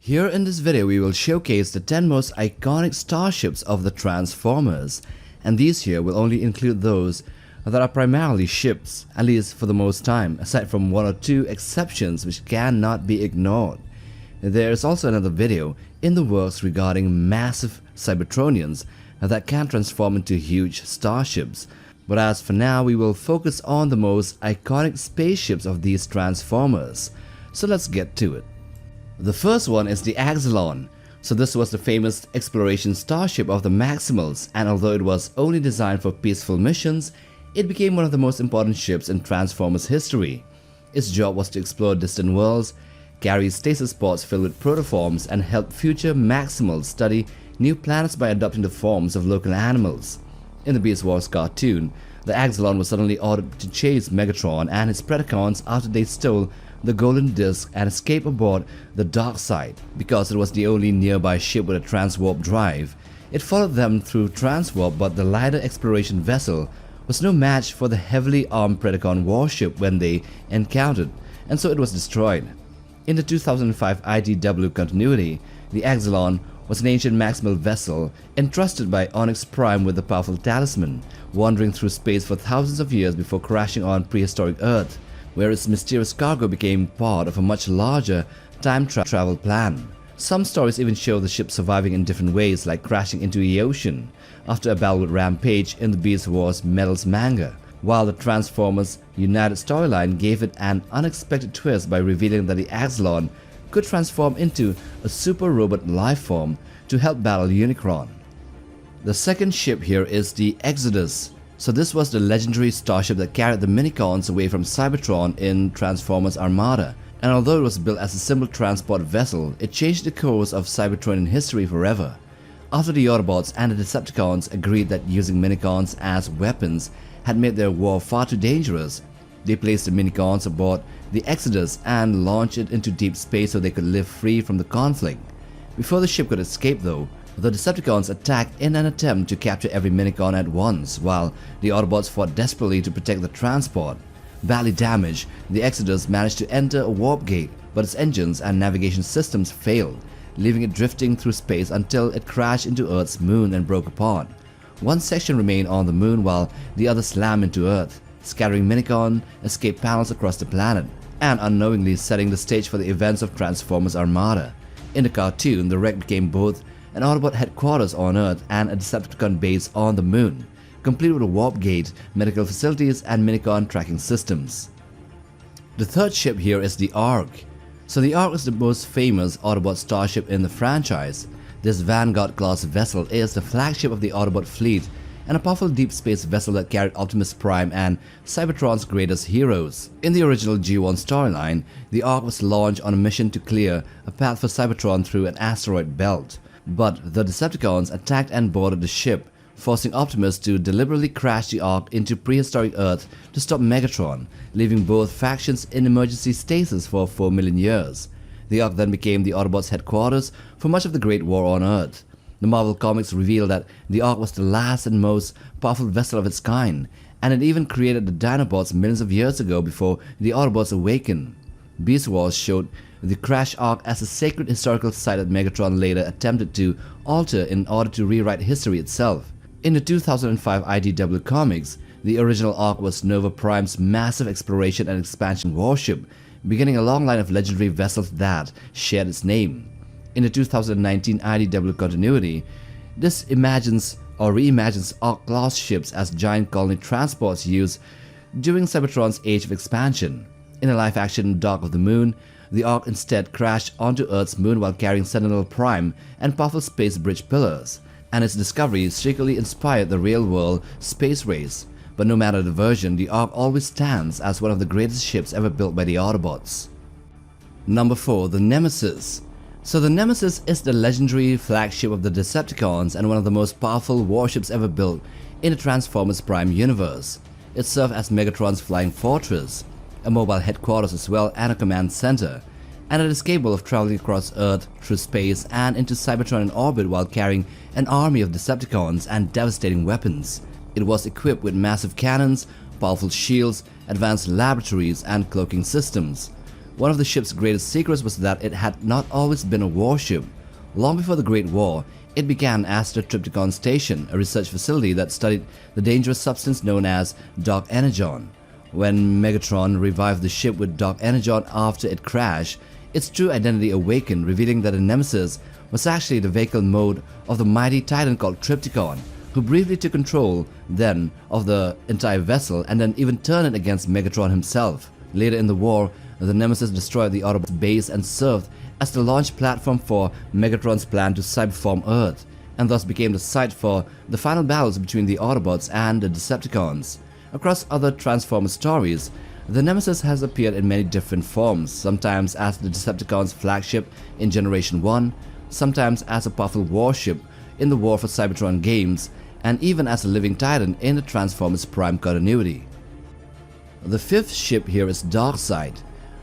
Here in this video we will showcase the 10 most iconic starships of the Transformers, and these here will only include those that are primarily ships, at least for the most time, aside from one or two exceptions which cannot be ignored. There is also another video in the works regarding massive Cybertronians that can transform into huge starships, but as for now we will focus on the most iconic spaceships of these Transformers, so let's get to it. The first one is the Axalon. So this was the famous exploration starship of the Maximals, and although it was only designed for peaceful missions, it became one of the most important ships in Transformers history. Its job was to explore distant worlds, carry stasis pods filled with protoforms, and help future Maximals study new planets by adopting the forms of local animals. In the Beast Wars cartoon, the Axalon was suddenly ordered to chase Megatron and his Predacons after they stole the Golden Disc and escape aboard the Dark Side. Because it was the only nearby ship with a transwarp drive, it followed them through transwarp, but the lighter exploration vessel was no match for the heavily armed Predacon warship when they encountered, and so it was destroyed. In the 2005 IDW continuity, the Axalon was an ancient Maximal vessel entrusted by Onyx Prime with the powerful talisman, wandering through space for thousands of years before crashing on prehistoric Earth, where its mysterious cargo became part of a much larger time travel plan. Some stories even show the ship surviving in different ways, like crashing into the ocean after a battle with Rampage in the Beast Wars Metals manga, while the Transformers United storyline gave it an unexpected twist by revealing that the Axalon could transform into a super robot lifeform to help battle Unicron. The second ship here is the Exodus. So this was the legendary starship that carried the Minicons away from Cybertron in Transformers Armada, and although it was built as a simple transport vessel, it changed the course of Cybertronian history forever. After the Autobots and the Decepticons agreed that using Minicons as weapons had made their war far too dangerous, they placed the Minicons aboard the Exodus and launched it into deep space so they could live free from the conflict. Before the ship could escape though, the Decepticons attacked in an attempt to capture every Minicon at once, while the Autobots fought desperately to protect the transport. Badly damaged, the Exodus managed to enter a warp gate, but its engines and navigation systems failed, leaving it drifting through space until it crashed into Earth's moon and broke apart. One section remained on the moon while the other slammed into Earth, scattering Minicon escape panels across the planet, and unknowingly setting the stage for the events of Transformers Armada. In the cartoon, the wreck became both an Autobot headquarters on Earth and a Decepticon base on the moon, complete with a warp gate, medical facilities, and Minicon tracking systems. The third ship here is the Ark. So the Ark is the most famous Autobot starship in the franchise. This Vanguard-class vessel is the flagship of the Autobot fleet and a powerful deep space vessel that carried Optimus Prime and Cybertron's greatest heroes. In the original G1 storyline, the Ark was launched on a mission to clear a path for Cybertron through an asteroid belt. But the Decepticons attacked and boarded the ship, forcing Optimus to deliberately crash the Ark into prehistoric Earth to stop Megatron, leaving both factions in emergency stasis for 4 million years. The Ark then became the Autobots' headquarters for much of the Great War on Earth. The Marvel Comics revealed that the Ark was the last and most powerful vessel of its kind, and it even created the Dinobots millions of years ago before the Autobots awakened. Beast Wars showed the Crash Ark as a sacred historical site that Megatron later attempted to alter in order to rewrite history itself. In the 2005 IDW comics, the original Ark was Nova Prime's massive exploration and expansion warship, beginning a long line of legendary vessels that shared its name. In the 2019 IDW continuity, this imagines or reimagines Ark-class ships as giant colony transports used during Cybertron's Age of Expansion. In a live-action Dark of the Moon, the Ark instead crashed onto Earth's moon while carrying Sentinel Prime and powerful space bridge pillars, and its discovery secretly inspired the real-world space race. But no matter the version, the Ark always stands as one of the greatest ships ever built by the Autobots. Number 4. The Nemesis. So the Nemesis is the legendary flagship of the Decepticons and one of the most powerful warships ever built in the Transformers Prime universe. It served as Megatron's flying fortress, a mobile headquarters as well and a command center, and it is capable of traveling across Earth, through space, and into Cybertron in orbit while carrying an army of Decepticons and devastating weapons. It was equipped with massive cannons, powerful shields, advanced laboratories, and cloaking systems. One of the ship's greatest secrets was that it had not always been a warship. Long before the Great War, it began as the Triptychon Station, a research facility that studied the dangerous substance known as Dark Energon. When Megatron revived the ship with Dark Energon after it crashed, its true identity awakened, revealing that the Nemesis was actually the vehicle mode of the mighty titan called Triptychon, who briefly took control then of the entire vessel and then even turned it against Megatron himself. Later in the war, the Nemesis destroyed the Autobots' base and served as the launch platform for Megatron's plan to cyberform Earth, and thus became the site for the final battles between the Autobots and the Decepticons. Across other Transformers stories, the Nemesis has appeared in many different forms, sometimes as the Decepticons' flagship in Generation 1, sometimes as a powerful warship in the War for Cybertron games, and even as a living titan in the Transformers Prime continuity. The fifth ship here is Darkseid.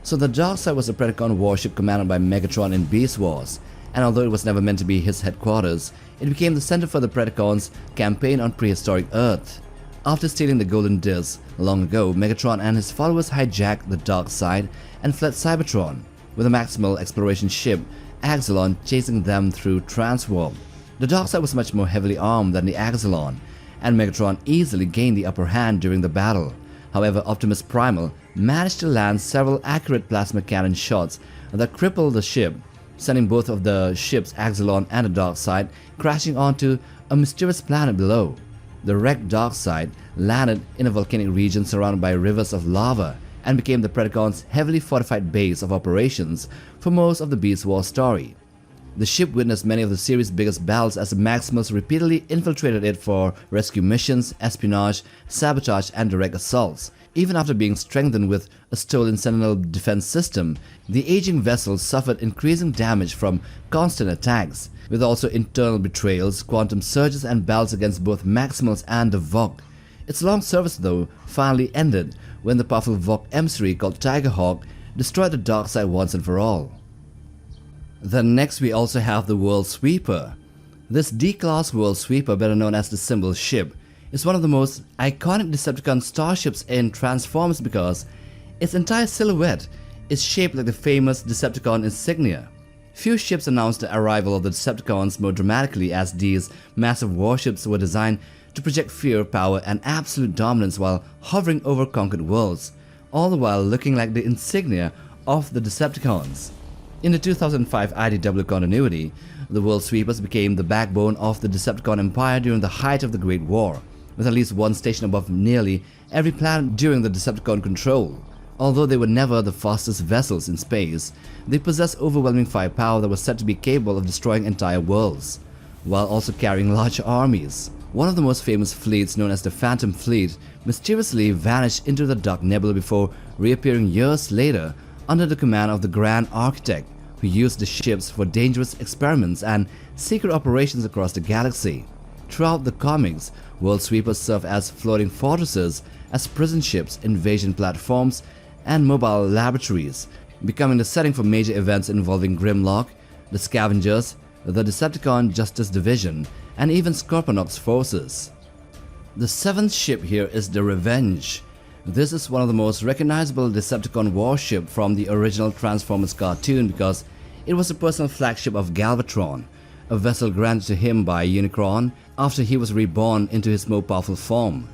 So the Darkseid was a Predacon warship commanded by Megatron in Beast Wars, and although it was never meant to be his headquarters, it became the center for the Predacons' campaign on prehistoric Earth. After stealing the Golden Disc long ago, Megatron and his followers hijacked the Darkseid and fled Cybertron, with a maximal exploration ship, Axalon, chasing them through Transwarp. The Darkseid was much more heavily armed than the Axalon, and Megatron easily gained the upper hand during the battle. However, Optimus Primal managed to land several accurate plasma cannon shots that crippled the ship, sending both of the ship's Axalon and the Darkseid crashing onto a mysterious planet below. The wrecked Darkseid landed in a volcanic region surrounded by rivers of lava and became the Predacons' heavily fortified base of operations for most of the Beast Wars story. The ship witnessed many of the series' biggest battles as the Maximals repeatedly infiltrated it for rescue missions, espionage, sabotage, and direct assaults. Even after being strengthened with a stolen Sentinel defense system, the aging vessel suffered increasing damage from constant attacks, with also internal betrayals, quantum surges, and battles against both Maximals and the Vogue. Its long service, though, finally ended when the powerful Vogue emissary called Tigerhawk destroyed the Darkseid once and for all. Then next we also have the World Sweeper. This D-Class World Sweeper, better known as the Symbol Ship, is one of the most iconic Decepticon starships in Transformers because its entire silhouette is shaped like the famous Decepticon insignia. Few ships announced the arrival of the Decepticons more dramatically, as these massive warships were designed to project fear, power, and absolute dominance while hovering over conquered worlds, all the while looking like the insignia of the Decepticons. In the 2005 IDW continuity, the World Sweepers became the backbone of the Decepticon Empire during the height of the Great War, with at least one station above nearly every planet during the Decepticon control. Although they were never the fastest vessels in space, they possessed overwhelming firepower that was said to be capable of destroying entire worlds, while also carrying large armies. One of the most famous fleets, known as the Phantom Fleet, mysteriously vanished into the Dark Nebula before reappearing years later under the command of the Grand Architect, who used the ships for dangerous experiments and secret operations across the galaxy. Throughout the comics, World Sweepers serve as floating fortresses, as prison ships, invasion platforms, and mobile laboratories, becoming the setting for major events involving Grimlock, the Scavengers, the Decepticon Justice Division, and even Scorponok's forces. The seventh ship here is the Revenge. This is one of the most recognizable Decepticon warship from the original Transformers cartoon because it was the personal flagship of Galvatron, a vessel granted to him by Unicron after he was reborn into his more powerful form.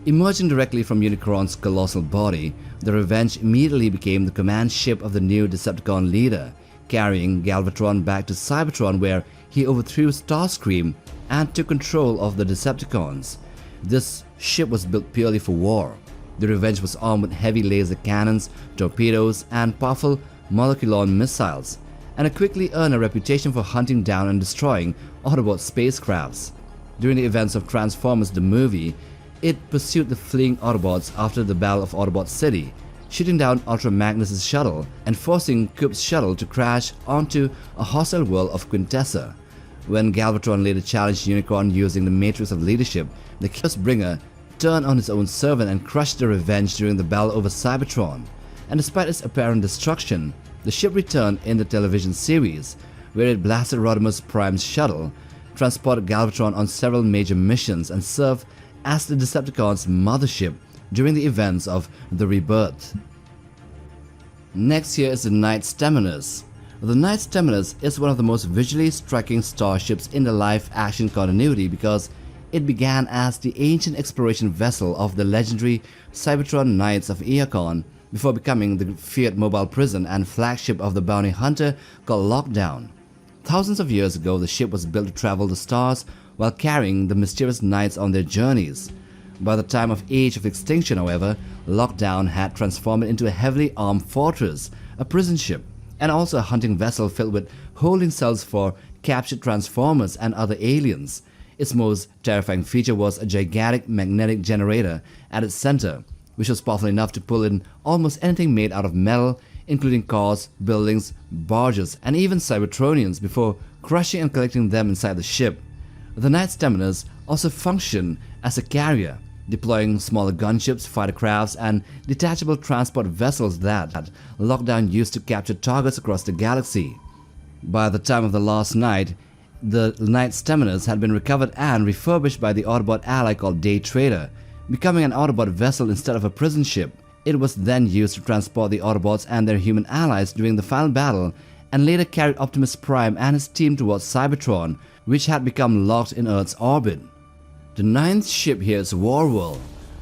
Emerging directly from Unicron's colossal body, the Revenge immediately became the command ship of the new Decepticon leader, carrying Galvatron back to Cybertron where he overthrew Starscream and took control of the Decepticons. This ship was built purely for war. The Revenge was armed with heavy laser cannons, torpedoes, and powerful Moleculon missiles, and it quickly earned a reputation for hunting down and destroying Autobot spacecrafts. During the events of Transformers the movie, it pursued the fleeing Autobots after the Battle of Autobot City, shooting down Ultra Magnus' shuttle and forcing Coop's shuttle to crash onto a hostile world of Quintessa. When Galvatron later challenged Unicron using the Matrix of Leadership, the Chaos Bringer turned on his own servant and crushed the Revenge during the battle over Cybertron. And despite its apparent destruction, the ship returned in the television series, where it blasted Rodimus Prime's shuttle, transported Galvatron on several major missions, and served as the Decepticons' mothership during the events of the Rebirth. Next here is the Knight's Temenos. The Knight's Temenos is one of the most visually striking starships in the live-action continuity because it began as the ancient exploration vessel of the legendary Cybertron Knights of Earcon before becoming the feared mobile prison and flagship of the bounty hunter called Lockdown. Thousands of years ago, the ship was built to travel the stars while carrying the mysterious knights on their journeys. By the time of Age of Extinction, however, Lockdown had transformed it into a heavily armed fortress, a prison ship, and also a hunting vessel filled with holding cells for captured Transformers and other aliens. Its most terrifying feature was a gigantic magnetic generator at its center, which was powerful enough to pull in almost anything made out of metal, including cars, buildings, barges, and even Cybertronians before crushing and collecting them inside the ship. The Knight's Temenos also functioned as a carrier, deploying smaller gunships, fighter crafts, and detachable transport vessels that Lockdown used to capture targets across the galaxy. By the time of the last night, the Knight's Temenos had been recovered and refurbished by the Autobot ally called Day Trader, becoming an Autobot vessel instead of a prison ship. It was then used to transport the Autobots and their human allies during the final battle, and later carried Optimus Prime and his team towards Cybertron, which had become locked in Earth's orbit. The ninth ship here is Warworld.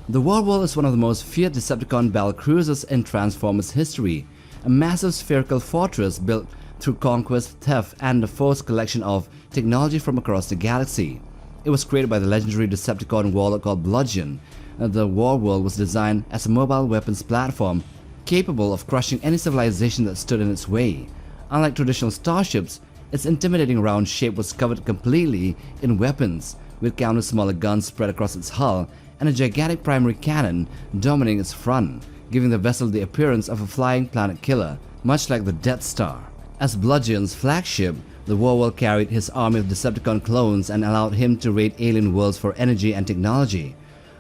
The Warworld is one of the most feared Decepticon battlecruisers in Transformers history, a massive spherical fortress built through conquest, theft, and the forced collection of technology from across the galaxy. It was created by the legendary Decepticon warlord called Bludgeon. The Warworld was designed as a mobile weapons platform capable of crushing any civilization that stood in its way. Unlike traditional starships, its intimidating round shape was covered completely in weapons, with countless smaller guns spread across its hull and a gigantic primary cannon dominating its front, giving the vessel the appearance of a flying planet killer, much like the Death Star. As Bludgeon's flagship, the Warworld carried his army of Decepticon clones and allowed him to raid alien worlds for energy and technology.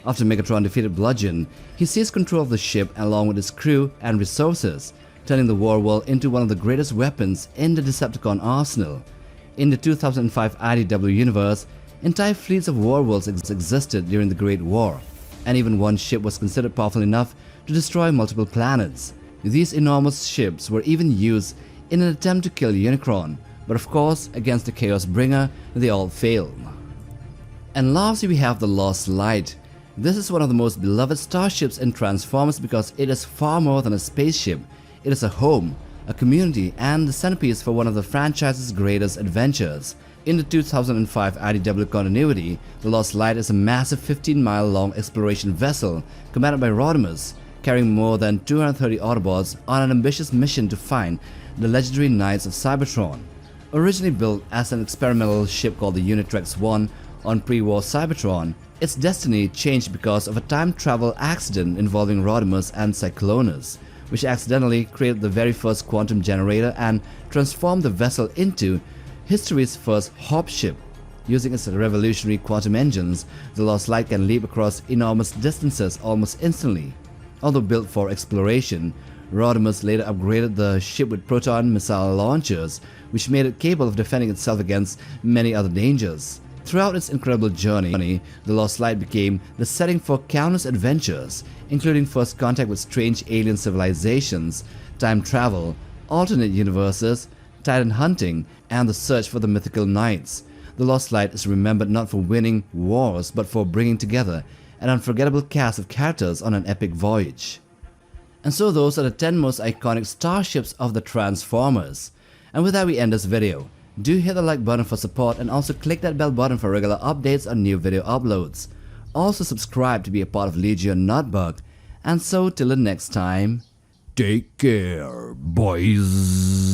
After Megatron defeated Bludgeon, he seized control of the ship along with his crew and resources, turning the Warworld into one of the greatest weapons in the Decepticon arsenal. In the 2005 IDW universe, entire fleets of Warworlds existed during the Great War, and even one ship was considered powerful enough to destroy multiple planets. These enormous ships were even used in an attempt to kill Unicron, but of course, against the Chaos Bringer, they all failed. And lastly, we have the Lost Light. This is one of the most beloved starships in Transformers because it is far more than a spaceship. It is a home, a community, and the centerpiece for one of the franchise's greatest adventures. In the 2005 IDW continuity, the Lost Light is a massive 15-mile-long exploration vessel commanded by Rodimus, carrying more than 230 Autobots on an ambitious mission to find the legendary Knights of Cybertron. Originally built as an experimental ship called the Unitrex 1 on pre-war Cybertron, its destiny changed because of a time travel accident involving Rodimus and Cyclonus, which accidentally created the very first quantum generator and transformed the vessel into history's first hop ship. Using its revolutionary quantum engines, the Lost Light can leap across enormous distances almost instantly. Although built for exploration, Rodimus later upgraded the ship with proton missile launchers, which made it capable of defending itself against many other dangers. Throughout its incredible journey, the Lost Light became the setting for countless adventures, including first contact with strange alien civilizations, time travel, alternate universes, Titan hunting, and the search for the mythical knights. The Lost Light is remembered not for winning wars, but for bringing together an unforgettable cast of characters on an epic voyage. And so those are the 10 most iconic starships of the Transformers. And with that, we end this video. Do hit the like button for support and also click that bell button for regular updates on new video uploads. Also subscribe to be a part of Legion Notbug. And so till the next time, take care, boys.